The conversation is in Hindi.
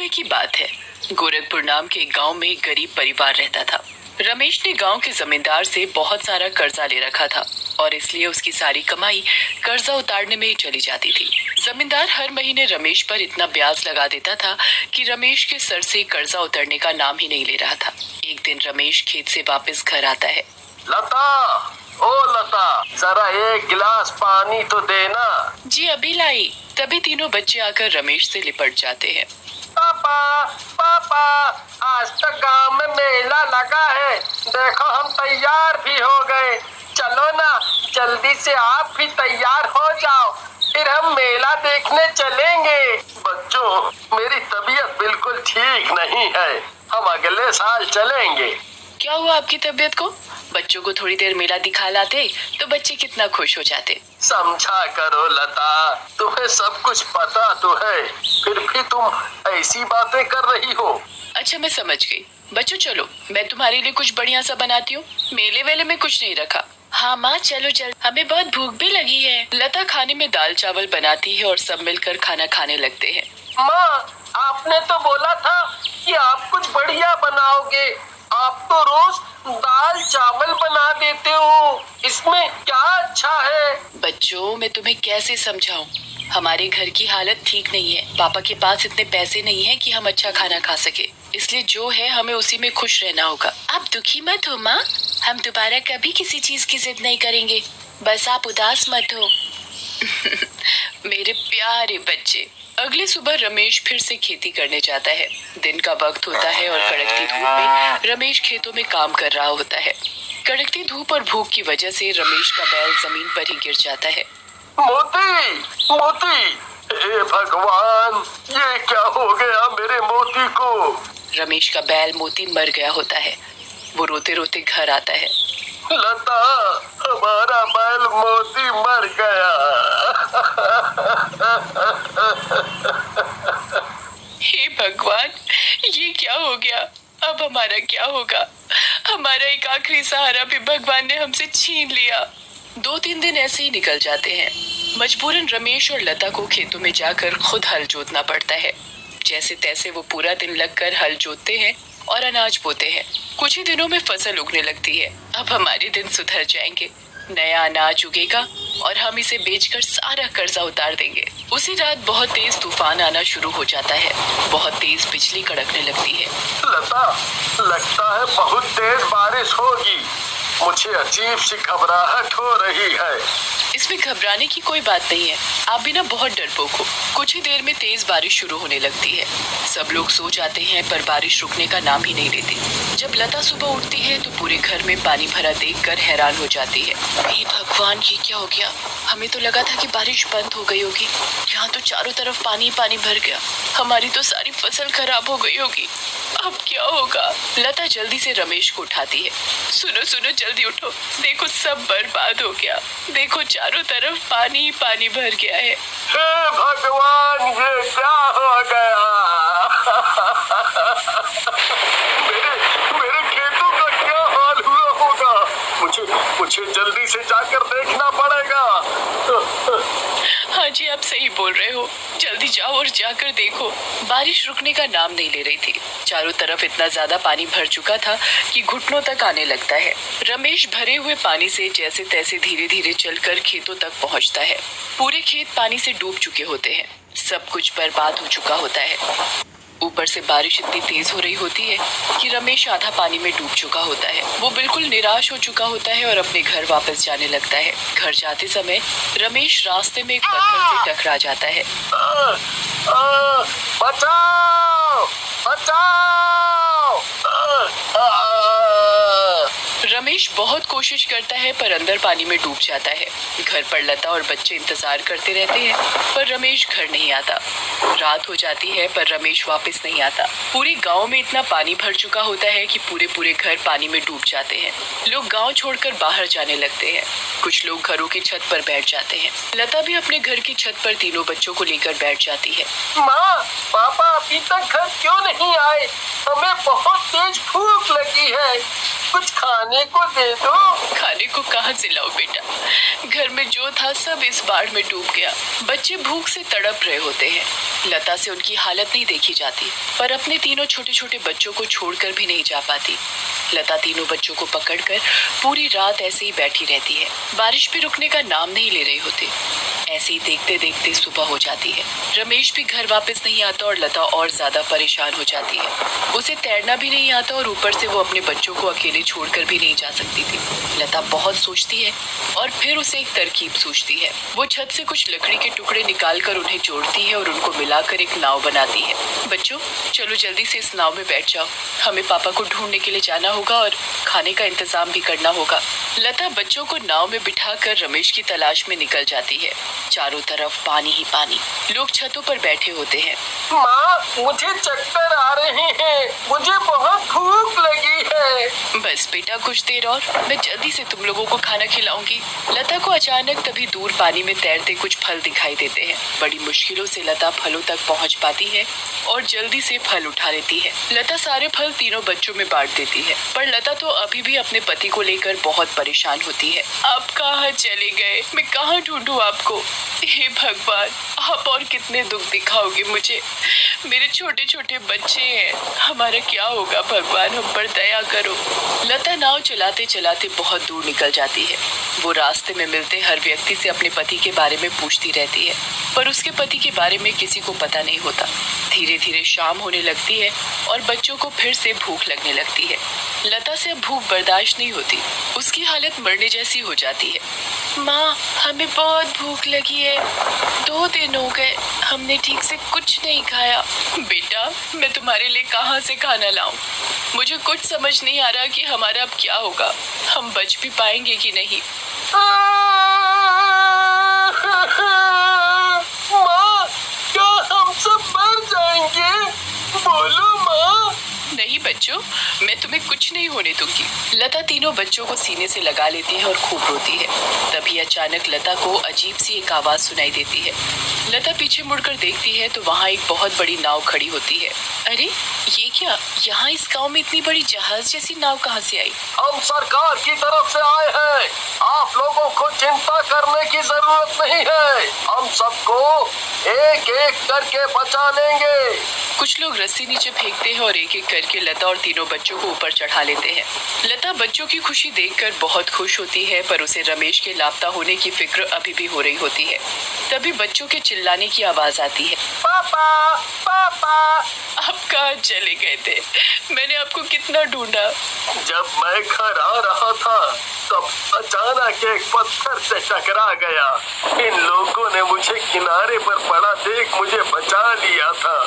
समय की बात है। गोरखपुर नाम के एक गांव में एक गरीब परिवार रहता था। रमेश ने गांव के जमींदार से बहुत सारा कर्जा ले रखा था और इसलिए उसकी सारी कमाई कर्जा उतारने में ही चली जाती थी। जमींदार हर महीने रमेश पर इतना ब्याज लगा देता था कि रमेश के सर से कर्जा उतरने का नाम ही नहीं ले रहा था। एक दिन रमेश खेत से वापस घर आता है। लता, ओ लता, जरा एक गिलास पानी तो देना। जी अभी लाई। तभी तीनों बच्चे आकर रमेश से लिपट जाते हैं। पापा, पापा, आज तक गांव में मेला लगा है, देखो हम तैयार भी हो गए। चलो ना, जल्दी से आप भी तैयार हो जाओ, फिर हम मेला देखने चलेंगे। बच्चों, मेरी तबीयत बिल्कुल ठीक नहीं है, हम अगले साल चलेंगे। क्या हुआ आपकी तबीयत को? बच्चों को थोड़ी देर मेला दिखा लाते तो बच्चे कितना खुश हो जाते। समझा करो लता, तुम्हें सब कुछ पता तो है, फिर भी तुम ऐसी बातें कर रही हो। अच्छा मैं समझ गई। बच्चों चलो, मैं तुम्हारे लिए कुछ बढ़िया सा बनाती हूँ। मेले वेले में कुछ नहीं रखा। हाँ माँ चलो चल, हमें बहुत भूख भी लगी है। लता खाने में दाल चावल बनाती है और सब मिलकर खाना खाने लगते हैं। माँ, आपने तो बोला था कि आप कुछ बढ़िया बनाओगे, आप तो रोज दाल चावल बना देते हो, इसमें क्या अच्छा है? बच्चों मैं तुम्हें कैसे समझाऊं? हमारे घर की हालत ठीक नहीं है। पापा के पास इतने पैसे नहीं है कि हम अच्छा खाना खा सके, इसलिए जो है हमें उसी में खुश रहना होगा। आप दुखी मत हो माँ, हम दोबारा कभी किसी चीज की जिद नहीं करेंगे, बस आप उदास मत हो। मेरे प्यारे बच्चे। अगली सुबह रमेश फिर से खेती करने जाता है। दिन का वक्त होता है और कड़कती धूप में रमेश खेतों में काम कर रहा होता है। कड़कती धूप और भूख की वजह से रमेश का बैल जमीन पर ही गिर जाता है। मोती, मोती, हे भगवान, ये क्या हो गया मेरे मोती को? रमेश का बैल मोती मर गया होता है। वो रोते रोते घर आता है। लता, हमारा बैल मोती मर गया। हे भगवान, ये क्या हो गया? अब हमारा क्या होगा? हमारा एक आखिरी सहारा भी भगवान ने हमसे छीन लिया। 2-3 दिन ऐसे ही निकल जाते हैं। मजबूरन रमेश और लता को खेतों में जाकर खुद हल जोतना पड़ता है। जैसे तैसे वो पूरा दिन लगकर हल जोतते हैं और अनाज बोते हैं। कुछ ही दिनों में फसल उगने लगती है। अब हमारे दिन सुधर जाएंगे, नया अनाज उगेगा और हम इसे बेचकर सारा कर्जा उतार देंगे। उसी रात बहुत तेज तूफान आना शुरू हो जाता है। बहुत तेज बिजली कड़कने लगती है। लता, लगता है बहुत तेज बारिश होगी, मुझे अजीब सी घबराहट हो रही है। इसमें घबराने की कोई बात नहीं है, आप भी ना बहुत डरपोक हो। कुछ ही देर में तेज बारिश शुरू होने लगती है। सब लोग सो जाते हैं पर बारिश रुकने का नाम ही नहीं लेती। जब लता सुबह उठती है तो पूरे घर में पानी भरा देखकर हैरान हो जाती है। हे भगवान, ये क्या हो गया? हमें तो लगा था कि बारिश बंद हो गई होगी, यहाँ तो चारों तरफ पानी पानी भर गया। हमारी तो सारी फसल खराब हो गई होगी, अब क्या होगा? लता जल्दी से रमेश को उठाती है। सुनो सुनो, जल्दी उठो, देखो सब बर्बाद हो गया। देखो चारों तरफ पानी ही पानी भर गया है। हे भगवान, ये क्या हो गया? मेरे मेरे खेतों का क्या हाल हुआ होगा? मुझे जल्दी से जाकर देखना पड़ेगा। हाँ जी, आप सही बोल रहे हो, जल्दी जाओ और जाकर देखो। बारिश रुकने का नाम नहीं ले रही थी। चारों तरफ इतना ज्यादा पानी भर चुका था कि घुटनों तक आने लगता है। रमेश भरे हुए पानी से जैसे तैसे धीरे धीरे चलकर खेतों तक पहुंचता है। पूरे खेत पानी से डूब चुके होते हैं, सब कुछ बर्बाद हो चुका होता है। ऊपर से बारिश इतनी तेज हो रही होती है कि रमेश आधा पानी में डूब चुका होता है। वो बिल्कुल निराश हो चुका होता है और अपने घर वापस जाने लगता है। घर जाते समय रमेश रास्ते में एक पत्थर से टकरा जाता है। बचाओ, बचाओ! रमेश बहुत कोशिश करता है पर अंदर पानी में डूब जाता है। घर पर लता और बच्चे इंतजार करते रहते हैं पर रमेश घर नहीं आता। रात हो जाती है पर रमेश वापस नहीं आता। पूरे गांव में इतना पानी भर चुका होता है कि पूरे घर पानी में डूब जाते हैं। लोग गांव छोड़कर बाहर जाने लगते हैं। कुछ लोग घरों की छत पर बैठ जाते हैं। लता भी अपने घर की छत पर तीनों बच्चों को लेकर बैठ जाती है। माँ, पापा अभी तक घर क्यों नहीं आए? हमें बहुत तेज भूख लगी है। कुछ खाने को दे दो। खाने को कहाँ से लाऊं बेटा, घर में जो था सब इस बाढ़ में डूब गया। बच्चे भूख से तड़प रहे होते हैं। लता से उनकी हालत नहीं देखी जाती, पर अपने तीनों छोटे छोटे बच्चों को छोड़कर भी नहीं जा पाती। लता तीनों बच्चों को पकड़कर पूरी रात ऐसे ही बैठी रहती है। बारिश भी रुकने का नाम नहीं ले रही होती। ऐसे ही देखते देखते सुबह हो जाती है। रमेश भी घर वापस नहीं आता और लता और ज्यादा परेशान हो जाती है। उसे तैरना भी नहीं आता और ऊपर से वो अपने बच्चों को अकेले छोड़कर भी नहीं जा सकती थी। लता बहुत सोचती है और फिर उसे एक तरकीब सूझती है। वो छत से कुछ लकड़ी के टुकड़े निकालकर उन्हें जोड़ती है और उनको मिलाकर एक नाव बनाती है। बच्चों, चलो जल्दी से इस नाव में बैठ जाओ, हमें पापा को ढूंढने के लिए जाना होगा और खाने का इंतजाम भी करना होगा। लता बच्चों को नाव में बिठाकर रमेश की तलाश में निकल जाती है। चारों तरफ पानी ही पानी। लोग छतों पर बैठे होते हैं। माँ, मुझे चक्कर आ रहे हैं, मुझे बहुत भूख लगी है। बस बेटा, कुछ देर और, मैं जल्दी से तुम लोगों को खाना खिलाऊंगी। लता को अचानक तभी दूर पानी में तैरते कुछ फल दिखाई देते हैं। बड़ी मुश्किलों से लता फलों तक पहुंच पाती है और जल्दी से फल उठा लेती है। लता सारे फल तीनों बच्चों में बांट देती है, पर लता तो अभी भी अपने पति को लेकर बहुत परेशान होती है। आप कहाँ चले गए? मैं कहाँ ढूंढूं आपको? हे भगवान, आप और कितने दुख दिखाओगे मुझे? मेरे छोटे छोटे बच्चे हैं, हमारा क्या होगा? भगवान, हम पर दया करो। लता नाव चलाते चलाते बहुत दूर निकल जाती है। वो रास्ते में मिलते हर व्यक्ति से अपने पति के बारे में पूछती रहती है, पर उसके पति के बारे में किसी को पता नहीं होता। धीरे धीरे शाम होने लगती है और बच्चों को फिर से भूख लगने लगती है। लता से अब भूख बर्दाश्त नहीं होती। उसकी हालत मरने जैसी हो जाती है। माँ, हमें बहुत भूख लगी है, 2 दिन हो गए हमने ठीक से कुछ नहीं खाया। बेटा, मैं तुम्हारे लिए कहाँ से खाना लाऊं? मुझे कुछ समझ नहीं आ रहा कि हमारा अब क्या होगा, हम बच भी पाएंगे कि नहीं। माँ, क्या हम सब मर जाएंगे? बोलो माँ। नहीं बच्चों, मैं तुम्हें कुछ नहीं होने दूंगी। लता तीनों बच्चों को सीने से लगा लेती है और खूब रोती है। तभी अचानक लता को अजीब सी एक आवाज सुनाई देती है। लता पीछे मुड़कर देखती है तो वहाँ एक बहुत बड़ी नाव खड़ी होती है। अरे ये क्या, यहाँ इस गांव में इतनी बड़ी जहाज जैसी नाव कहाँ से आई? हम सरकार की तरफ से आए हैं, आप लोगों को चिंता करने की जरूरत नहीं है, हम सबको एक एक करके बचा लेंगे। कुछ लोग रस्सी नीचे फेंकते हैं और एक एक करके लता और तीनों बच्चों को ऊपर चढ़ा लेते हैं। लता बच्चों की खुशी देखकर बहुत खुश होती है, पर उसे रमेश के लापता होने की फिक्र अभी भी हो रही होती है। तभी बच्चों के चिल्लाने की आवाज आती है। पापा, पापा। आप कहाँ चले गए थे? मैंने आपको कितना ढूंढा। जब मैं घर आ रहा था तब अचानक एक पत्थर से टकरा गया। इन लोगों ने मुझे किनारे पर पड़ा देख मुझे बचा लिया था।